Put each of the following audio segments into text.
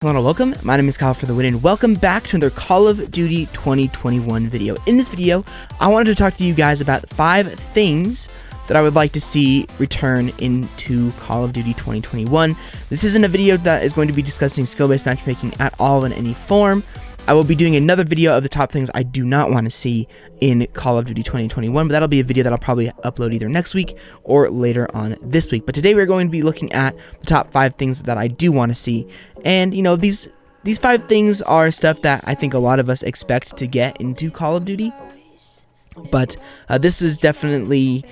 Hello and welcome, my name is Kyle FtW and welcome back to another Call of Duty 2021 video. In this video, I wanted to talk to you guys about 5 things that I would like to see return into Call of Duty 2021. This isn't a video that is going to be discussing skill-based matchmaking at all in any form. I will be doing another video of the top things I do not want to see in Call of Duty 2021, but that'll be a video that I'll probably upload either next week or later on this week. But today we're going to be looking at the top 5 things that I do want to see. And, you know, these 5 things are stuff that I think a lot of us expect to get into Call of Duty. But this is definitely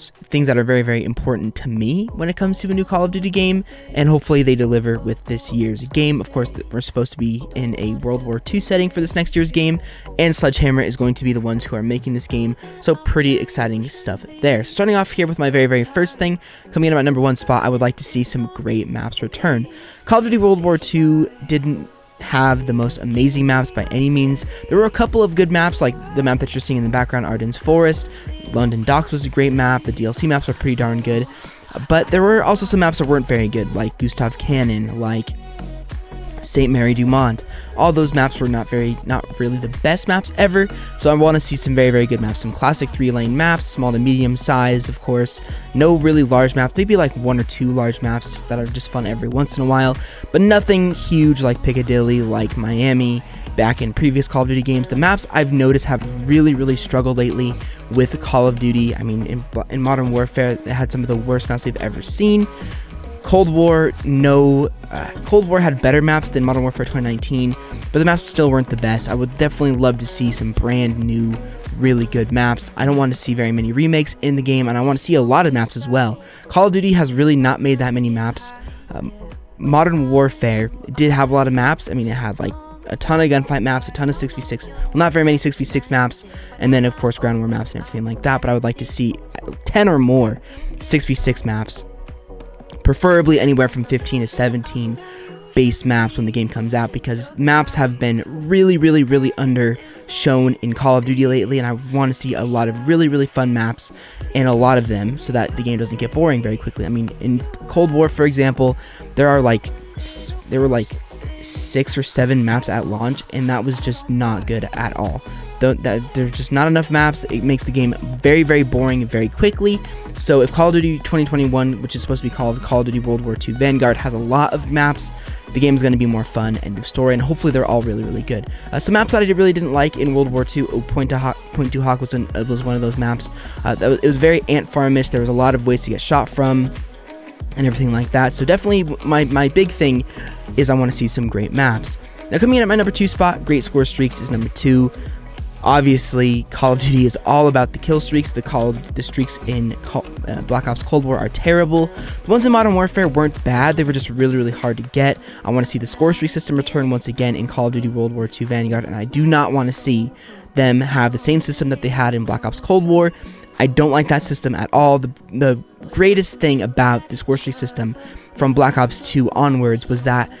things that are very, very important to me when it comes to a new Call of Duty game, and hopefully they deliver with this year's game. Of course, we're supposed to be in a World War II setting for this next year's game, and Sledgehammer is going to be the ones who are making this game, so pretty exciting stuff there. So starting off here with my very, very first thing, coming in at my number 1 spot, I would like to see some great maps return. Call of Duty World War II didn't have the most amazing maps by any means. There were a couple of good maps, like the map that you're seeing in the background, Ardennes Forest. London Docks was a great map. The DLC maps were pretty darn good, but there were also some maps that weren't very good, like Gustav Cannon, like St. Mary du Mont. All those maps were not really the best maps ever, so I want to see some very, very good maps, some classic 3-lane maps, small to medium size, of course. No really large maps, maybe like 1 or 2 large maps that are just fun every once in a while, but nothing huge like Piccadilly, like Miami. Back in previous Call of Duty games, the maps I've noticed have really struggled lately with Call of Duty. I mean, in Modern Warfare, it had some of the worst maps we've ever seen. Cold War had better maps than Modern Warfare 2019, but the maps still weren't the best. I would definitely love to see some brand new, really good maps. I don't want to see very many remakes in the game, and I want to see a lot of maps as well. Call of Duty has really not made that many maps. Modern Warfare did have a lot of maps. I mean, it had like a ton of gunfight maps, a ton of 6v6, well, not very many 6v6 maps, and then of course ground war maps and everything like that, but I would like to see 10 or more 6v6 maps, preferably anywhere from 15 to 17 base maps when the game comes out, because maps have been really undershown in Call of Duty lately, and I want to see a lot of really fun maps, and a lot of them, so that the game doesn't get boring very quickly. I mean, in Cold War, for example, there were like 6 or 7 maps at launch, and that was just not good at all. There's just not enough maps. It makes the game very boring very quickly. So if Call of Duty 2021, which is supposed to be called Call of Duty World War II Vanguard, has a lot of maps, the game is going to be more fun, end of story, and hopefully they're all really good. Some maps that I really didn't like in World War II, Point du Hoc was one of those maps. It was very ant farmish. There was a lot of ways to get shot from and everything like that. So definitely my big thing is I want to see some great maps. Now coming in at my number 2 spot, great score streaks is number 2. Obviously, Call of Duty is all about the kill streaks. The streaks in Black Ops Cold War are terrible. The ones in Modern Warfare weren't bad. They were just really hard to get. I want to see the score streak system return once again in Call of Duty World War II Vanguard, and I do not want to see them have the same system that they had in Black Ops Cold War. I don't like that system at all. The greatest thing about the score streak system from Black Ops 2 onwards was that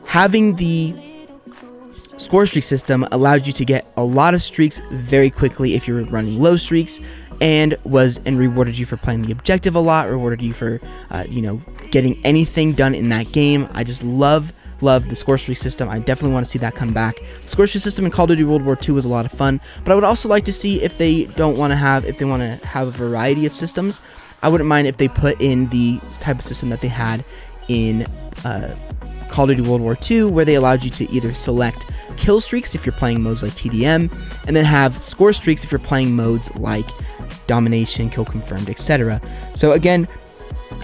having the score streak system allowed you to get a lot of streaks very quickly if you were running low streaks, and rewarded you for playing the objective a lot, rewarded you for getting anything done in that game. I just love the score streak system. I definitely want to see that come back. The score streak system in Call of Duty World War II was a lot of fun, but I would also like to see if they want to have a variety of systems. I wouldn't mind if they put in the type of system that they had in Call of Duty World War II, where they allowed you to either select kill streaks if you're playing modes like TDM, and then have score streaks if you're playing modes like domination, kill confirmed, etc. So again,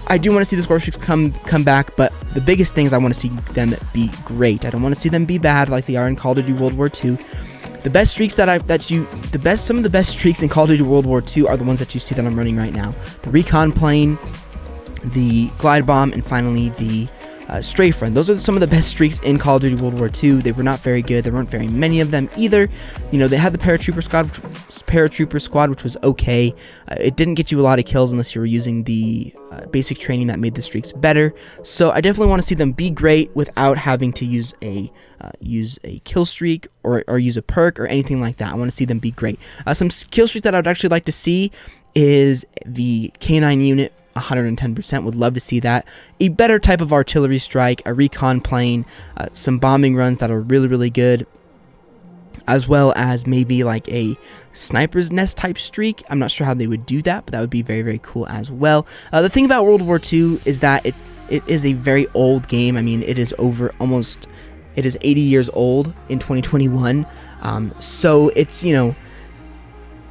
I do want to see the score streaks come back, but the biggest thing is I want to see them be great. I don't want to see them be bad like they are in Call of Duty World War II. The best streaks some of the best streaks in Call of Duty World War II are the ones that you see that I'm running right now. The recon plane, the glide bomb, and finally the strafe run. Those are some of the best streaks in Call of Duty World War II. They were not very good. There weren't very many of them either. You know, they had the paratrooper squad, which was okay. It didn't get you a lot of kills unless you were using the basic training that made the streaks better. So I definitely want to see them be great without having to use a kill streak or use a perk or anything like that. I want to see them be great. Some kill streaks that I would actually like to see is the K9 unit 110%. Would love to see that. A better type of artillery strike, a recon plane, some bombing runs that are really, really good, as well as maybe like a sniper's nest type streak. I'm not sure how they would do that, but that would be very, very cool as well. The thing about World War II is that it is a very old game. I mean, it is it is 80 years old in 2021. So it's,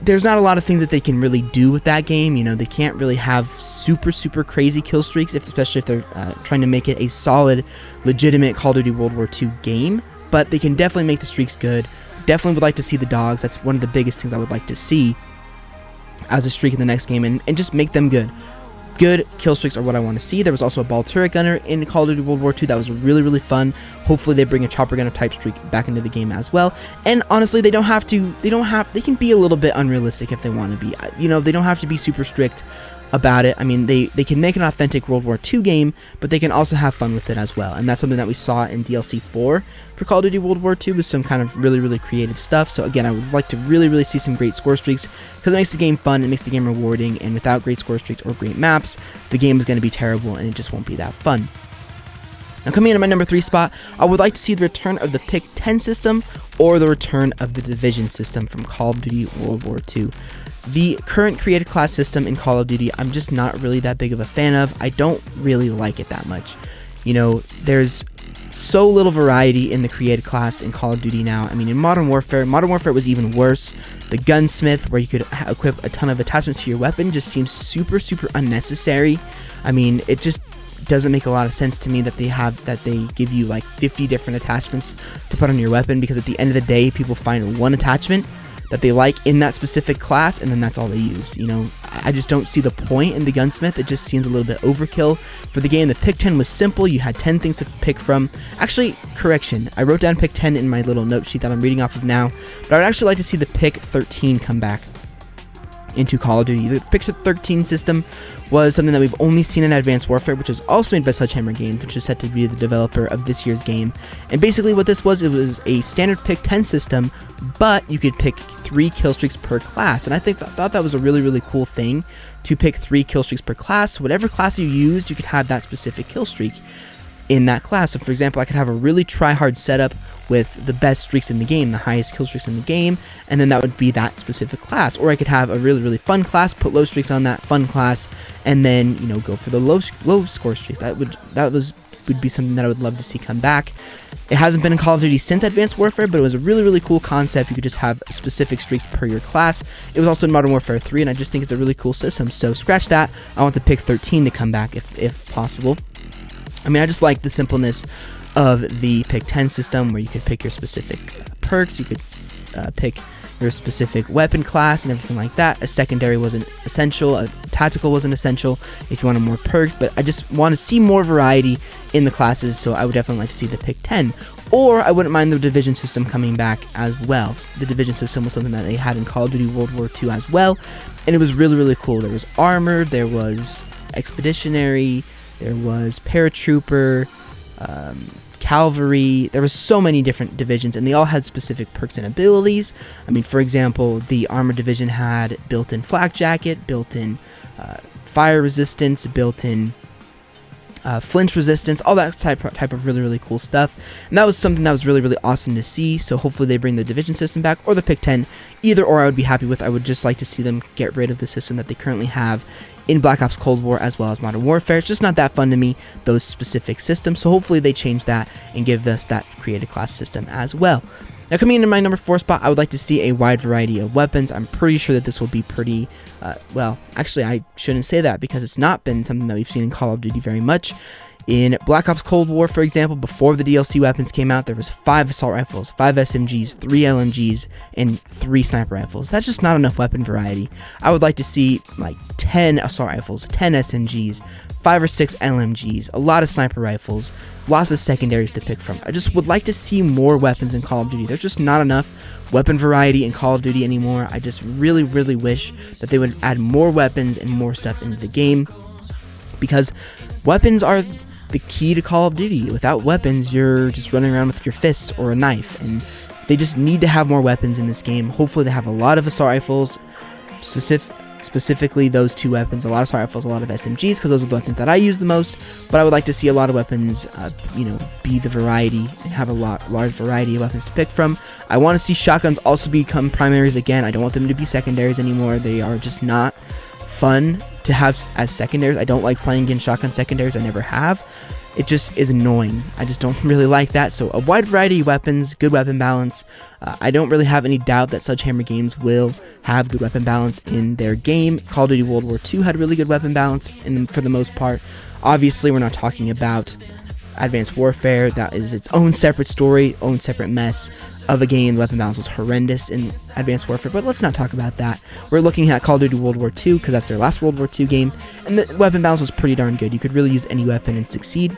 there's not a lot of things that they can really do with that game. They can't really have super crazy kill streaks, especially if they're trying to make it a solid, legitimate Call of Duty World War II game. But they can definitely make the streaks good. Definitely would like to see the dogs. That's one of the biggest things I would like to see as a streak in the next game, and just make them good. Good kill streaks are what I want to see. There was also a ball turret gunner in Call of Duty World War II that was really, really fun. Hopefully they bring a chopper gunner type streak back into the game as well. And honestly, they can be a little bit unrealistic if they want to be. They don't have to be super strict about it. I mean, they can make an authentic World War II game, but they can also have fun with it as well. And that's something that we saw in DLC 4 for Call of Duty World War II, with some kind of really, really creative stuff. So again, I would like to really, really see some great score streaks, because it makes the game fun, it makes the game rewarding, and without great score streaks or great maps, the game is going to be terrible and it just won't be that fun. Now, coming in at my number 3 spot, I would like to see the return of the Pick 10 system or the return of the Division system from Call of Duty World War II. The current created class system in Call of Duty, I'm just not really that big of a fan of. I don't really like it that much. There's so little variety in the created class in Call of Duty now. I mean, in Modern Warfare it was even worse. The gunsmith, where you could equip a ton of attachments to your weapon, just seems super unnecessary. I mean, it just doesn't make a lot of sense to me that they give you like 50 different attachments to put on your weapon, because at the end of the day, people find one attachment that they like in that specific class, and then that's all they use. I just don't see the point in the gunsmith. It just seems a little bit overkill for the game. The pick 10 was simple. You had 10 things to pick from. Actually, correction, I wrote down pick 10 in my little note sheet that I'm reading off of now, but I would actually like to see the pick 13 come back into Call of Duty. The pick 13 system was something that we've only seen in Advanced Warfare, which was also made by Sledgehammer Games, which is set to be the developer of this year's game. And basically what this was, it was a standard pick 10 system, but you could pick 3 kill streaks per class. And I thought that was a really cool thing, to pick 3 kill streaks per class. So whatever class you use, you could have that specific kill streak in that class. So for example, I could have a really try-hard setup with the best streaks in the game, the highest kill streaks in the game, and then that would be that specific class. Or I could have a really fun class, put low streaks on that fun class, and then go for the low score streaks. That would be something that I would love to see come back. It hasn't been in Call of Duty since Advanced Warfare, but it was a really cool concept. You could just have specific streaks per your class. It was also in Modern Warfare 3, and I just think it's a really cool system. So scratch that. I want the pick 13 to come back if possible. I mean, I just like the simpleness of the pick 10 system, where you could pick your specific perks, you could pick your specific weapon class and everything like that. A secondary wasn't essential, a tactical wasn't essential if you wanted more perks, but I just want to see more variety in the classes, so I would definitely like to see the pick 10. Or I wouldn't mind the Division system coming back as well. The Division system was something that they had in Call of Duty World War II as well, and it was really cool. There was armor, there was expeditionary, there was paratrooper, cavalry. There was so many different divisions, and they all had specific perks and abilities. I mean, for example, the armor division had built-in flak jacket, built-in fire resistance, built-in flinch resistance, all that type of really cool stuff. And that was something that was really awesome to see. So hopefully they bring the Division system back, or the pick 10. Either or I would be happy with. I would just like to see them get rid of the system that they currently have in Black Ops Cold War as well as Modern Warfare. It's just not that fun to me, those specific systems. So hopefully they change that and give us that created class system as well. Now, coming into my number 4 spot, I would like to see a wide variety of weapons. I'm pretty sure that this will be pretty, well, actually, I shouldn't say that, because it's not been something that we've seen in Call of Duty very much. In Black Ops Cold War, for example, before the DLC weapons came out, there was 5 assault rifles, 5 SMGs, 3 LMGs, and 3 sniper rifles. That's just not enough weapon variety. I would like to see like 10 assault rifles, 10 SMGs, 5 or 6 LMGs, a lot of sniper rifles, lots of secondaries to pick from. I just would like to see more weapons in Call of Duty. There's just not enough weapon variety in Call of Duty anymore. I just really wish that they would add more weapons and more stuff into the game, because weapons are the key to Call of Duty. Without weapons, you're just running around with your fists or a knife, and they just need to have more weapons in this game. Hopefully they have a lot of assault rifles, specifically those 2 weapons, a lot of assault rifles, a lot of SMGs, because those are the weapons that I use the most. But I would like to see a lot of weapons, be the variety and have a large variety of weapons to pick from. I want to see shotguns also become primaries again. I don't want them to be secondaries anymore. They are just not fun to have as secondaries. I don't like playing against shotgun secondaries. I never have. It just is annoying. I just don't really like that. So a wide variety of weapons, good weapon balance. I don't really have any doubt that Sledgehammer Games will have good weapon balance in their game. Call of Duty World War II had really good weapon balance for the most part. Obviously, we're not talking about Advanced Warfare. That is its own separate story, own separate mess of a game. The weapon balance was horrendous in Advanced Warfare, but let's not talk about that. We're looking at Call of Duty World War II because that's their last World War II game, and the weapon balance was pretty darn good. You could really use any weapon and succeed.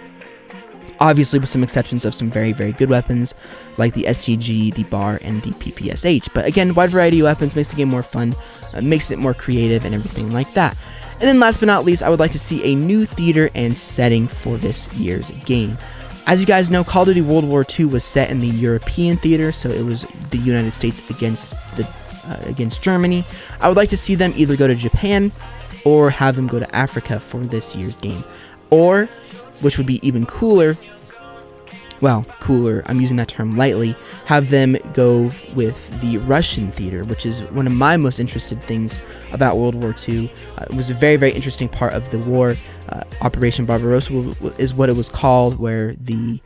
Obviously, with some exceptions of some very, very good weapons, like the STG, the BAR, and the PPSH. But again, wide variety of weapons makes the game more fun, makes it more creative, and everything like that. And then last but not least, I would like to see a new theater and setting for this year's game. As you guys know, Call of Duty World War II was set in the European theater, so it was the United States against Germany. I would like to see them either go to Japan or have them go to Africa for this year's game. Or, which would be even cooler, well, cooler, I'm using that term lightly, have them go with the Russian theater, which is one of my most interested things about World War II. It was a very, very interesting part of the war. Operation Barbarossa is what it was called, where the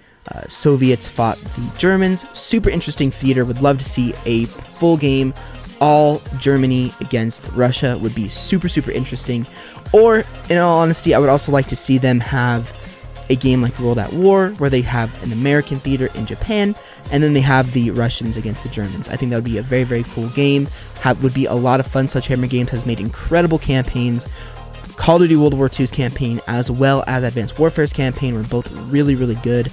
Soviets fought the Germans. Super interesting theater. Would love to see a full game, all Germany against Russia. Would be super, super interesting. Or, in all honesty, I would also like to see them have a game like World at War, where they have an American theater in Japan, and then they have the Russians against the Germans. I think that would be a very, very cool game. Would be a lot of fun. Sledgehammer Games has made incredible campaigns. Call of Duty World War II's campaign, as well as Advanced Warfare's campaign, were both really, really good.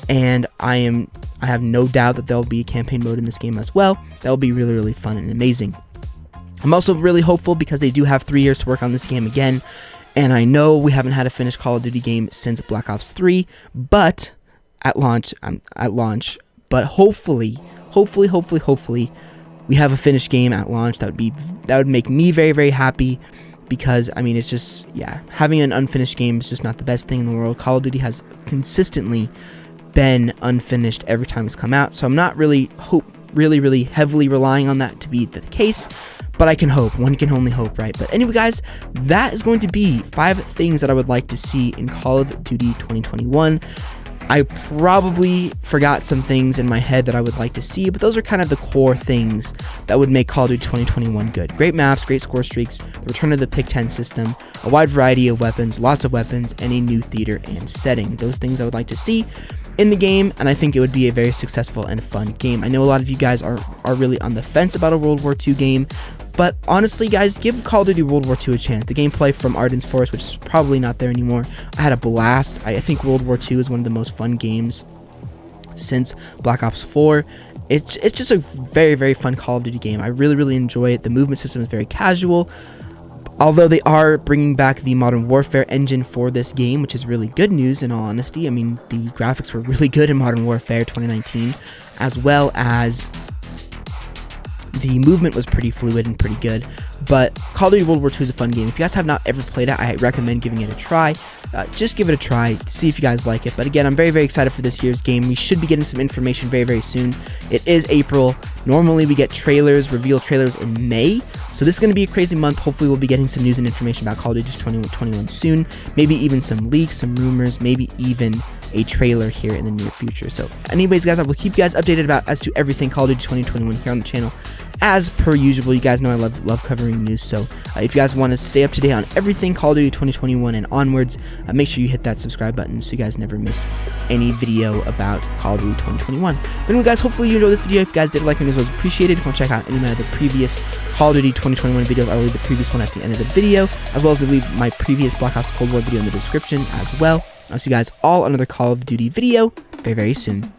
And I have no doubt that there'll be a campaign mode in this game as well. That'll be really, really fun and amazing. I'm also really hopeful because they do have 3 years to work on this game again. And I know we haven't had a finished Call of Duty game since Black Ops 3, but at launch, but hopefully, we have a finished game at launch. That would make me very, very happy, because I mean, it's just, yeah, having an unfinished game is just not the best thing in the world. Call of Duty has consistently been unfinished every time it's come out, so I'm not really really heavily relying on that to be the case. But I can hope. One can only hope, right? But anyway, guys, that is going to be 5 things that I would like to see in Call of Duty 2021. I probably forgot some things in my head that I would like to see, but those are kind of the core things that would make Call of Duty 2021 good. Great maps, great score streaks, the return of the Pick 10 system, a wide variety of weapons, lots of weapons, and a new theater and setting. Those things I would like to see in the game, and I think it would be a very successful and fun game. I know a lot of you guys are really on the fence about a World War II game, but honestly, guys, give Call of Duty World War II a chance. The gameplay from Arden's Forest, which is probably not there anymore, I had a blast. I think World War II is one of the most fun games since Black Ops 4. It's just a very, very fun Call of Duty game. I really, really enjoy it. The movement system is very casual. Although they are bringing back the Modern Warfare engine for this game, which is really good news in all honesty. I mean, the graphics were really good in Modern Warfare 2019, as well as the movement was pretty fluid and pretty good. But Call of Duty World War II is a fun game. If you guys have not ever played it, I recommend giving it a try. Just give it a try, see if you guys like it. But again, I'm very, very excited for this year's game. We should be getting some information very, very soon. It is April. Normally we get trailers, reveal trailers in May. So this is going to be a crazy month. Hopefully we'll be getting some news and information about Call of Duty 2021 soon. Maybe even some leaks, some rumors, maybe even a trailer here in the near future. So anyways, guys, I will keep you guys updated as to everything Call of Duty 2021 here on the channel. As per usual, you guys know I love covering news, so if you guys want to stay up to date on everything Call of Duty 2021 and onwards, make sure you hit that subscribe button so you guys never miss any video about Call of Duty 2021. But anyway, guys, hopefully you enjoyed this video. If you guys did like my news, I was appreciated. If you want to check out any of my other previous Call of Duty 2021 videos, I will leave the previous one at the end of the video, as well as leave my previous Black Ops Cold War video in the description as well. I'll see you guys all on another Call of Duty video very, very soon.